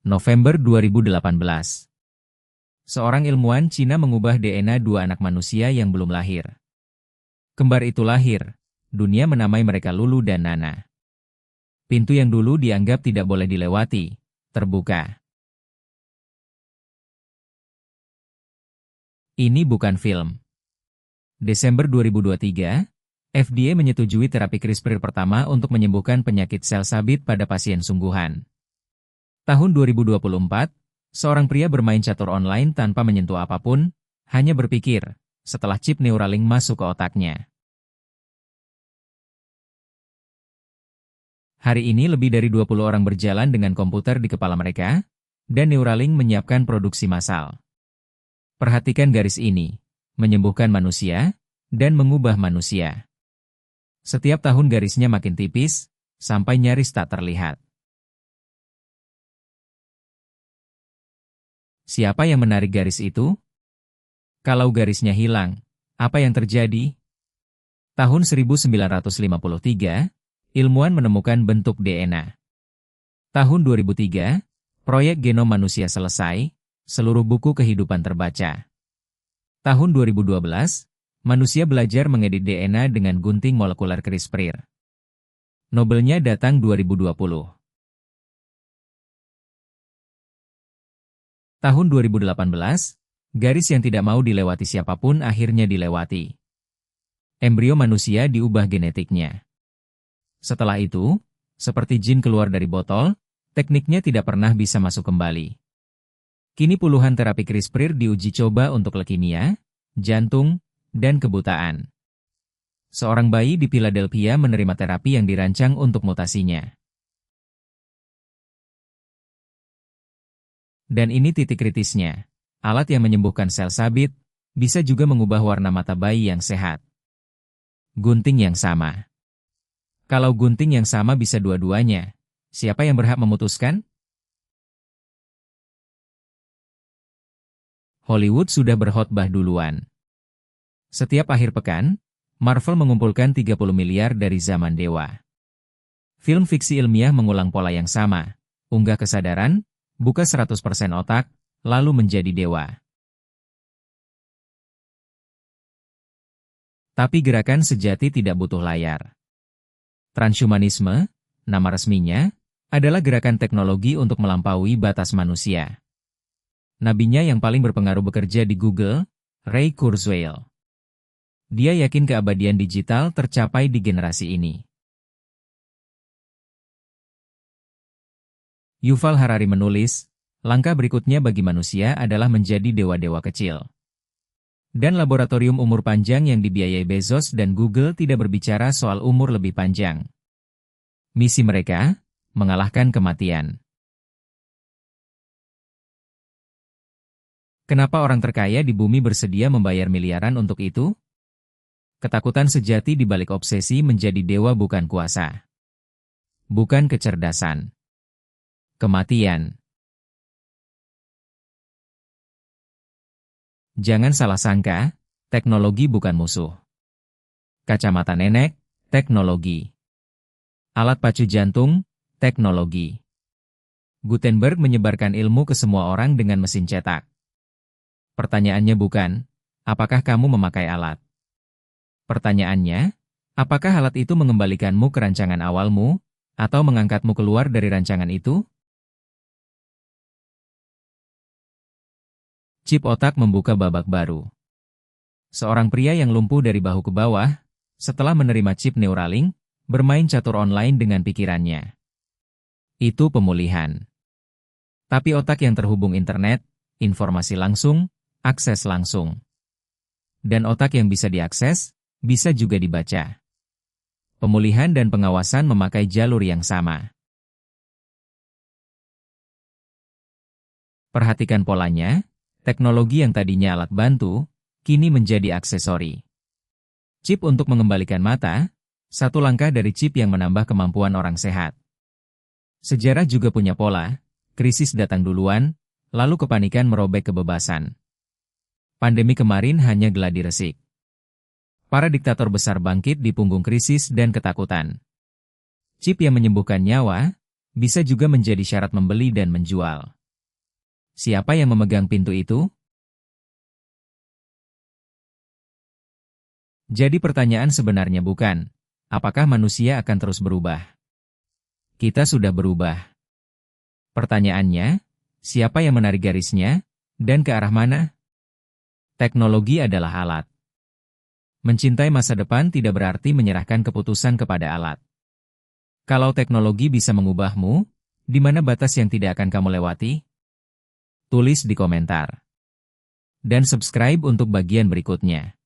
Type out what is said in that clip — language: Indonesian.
November 2018. Seorang ilmuwan Cina mengubah DNA dua anak manusia yang belum lahir. Kembar itu lahir. Dunia menamai mereka Lulu dan Nana. Pintu yang dulu dianggap tidak boleh dilewati, terbuka. Ini bukan film. Desember 2023, FDA menyetujui terapi CRISPR pertama untuk menyembuhkan penyakit sel sabit pada pasien sungguhan. Tahun 2024, seorang pria bermain catur online tanpa menyentuh apapun, hanya berpikir, setelah chip Neuralink masuk ke otaknya. Hari ini lebih dari 20 orang berjalan dengan komputer di kepala mereka, dan Neuralink menyiapkan produksi massal. Perhatikan garis ini, menyembuhkan manusia, dan mengubah manusia. Setiap tahun garisnya makin tipis, sampai nyaris tak terlihat. Siapa yang menarik garis itu? Kalau garisnya hilang, apa yang terjadi? Tahun 1953, ilmuwan menemukan bentuk DNA. Tahun 2003, proyek genom manusia selesai, seluruh buku kehidupan terbaca. Tahun 2012, manusia belajar mengedit DNA dengan gunting molekuler CRISPR. Nobelnya datang 2020. Tahun 2018, garis yang tidak mau dilewati siapapun akhirnya dilewati. Embrio manusia diubah genetiknya. Setelah itu, seperti jin keluar dari botol, tekniknya tidak pernah bisa masuk kembali. Kini puluhan terapi CRISPR diuji coba untuk leukemia, jantung, dan kebutaan. Seorang bayi di Philadelphia menerima terapi yang dirancang untuk mutasinya. Dan ini titik kritisnya. Alat yang menyembuhkan sel sabit, bisa juga mengubah warna mata bayi yang sehat. Gunting yang sama. Kalau gunting yang sama bisa dua-duanya, siapa yang berhak memutuskan? Hollywood sudah berkhotbah duluan. Setiap akhir pekan, Marvel mengumpulkan 30 miliar dari zaman dewa. Film fiksi ilmiah mengulang pola yang sama, unggah kesadaran, buka 100% otak, lalu menjadi dewa. Tapi gerakan sejati tidak butuh layar. Transhumanisme, nama resminya, adalah gerakan teknologi untuk melampaui batas manusia. Nabinya yang paling berpengaruh bekerja di Google, Ray Kurzweil. Dia yakin keabadian digital tercapai di generasi ini. Yuval Harari menulis, langkah berikutnya bagi manusia adalah menjadi dewa-dewa kecil. Dan laboratorium umur panjang yang dibiayai Bezos dan Google tidak berbicara soal umur lebih panjang. Misi mereka, mengalahkan kematian. Kenapa orang terkaya di bumi bersedia membayar miliaran untuk itu? Ketakutan sejati di balik obsesi menjadi dewa bukan kuasa. Bukan kecerdasan. Kematian. Jangan salah sangka, teknologi bukan musuh. Kacamata nenek, teknologi. Alat pacu jantung, teknologi. Gutenberg menyebarkan ilmu ke semua orang dengan mesin cetak. Pertanyaannya bukan, apakah kamu memakai alat? Pertanyaannya, apakah alat itu mengembalikanmu ke rancangan awalmu, atau mengangkatmu keluar dari rancangan itu? Chip otak membuka babak baru. Seorang pria yang lumpuh dari bahu ke bawah, setelah menerima chip Neuralink, bermain catur online dengan pikirannya. Itu pemulihan. Tapi otak yang terhubung internet, informasi langsung, akses langsung. Dan otak yang bisa diakses, bisa juga dibaca. Pemulihan dan pengawasan memakai jalur yang sama. Perhatikan polanya. Teknologi yang tadinya alat bantu, kini menjadi aksesori. Chip untuk mengembalikan mata, satu langkah dari chip yang menambah kemampuan orang sehat. Sejarah juga punya pola, krisis datang duluan, lalu kepanikan merobek kebebasan. Pandemi kemarin hanya geladi resik. Para diktator besar bangkit di punggung krisis dan ketakutan. Chip yang menyembuhkan nyawa, bisa juga menjadi syarat membeli dan menjual. Siapa yang memegang pintu itu? Jadi pertanyaan sebenarnya bukan, apakah manusia akan terus berubah? Kita sudah berubah. Pertanyaannya, siapa yang menarik garisnya, dan ke arah mana? Teknologi adalah alat. Mencintai masa depan tidak berarti menyerahkan keputusan kepada alat. Kalau teknologi bisa mengubahmu, di mana batas yang tidak akan kamu lewati? Tulis di komentar. Dan subscribe untuk bagian berikutnya.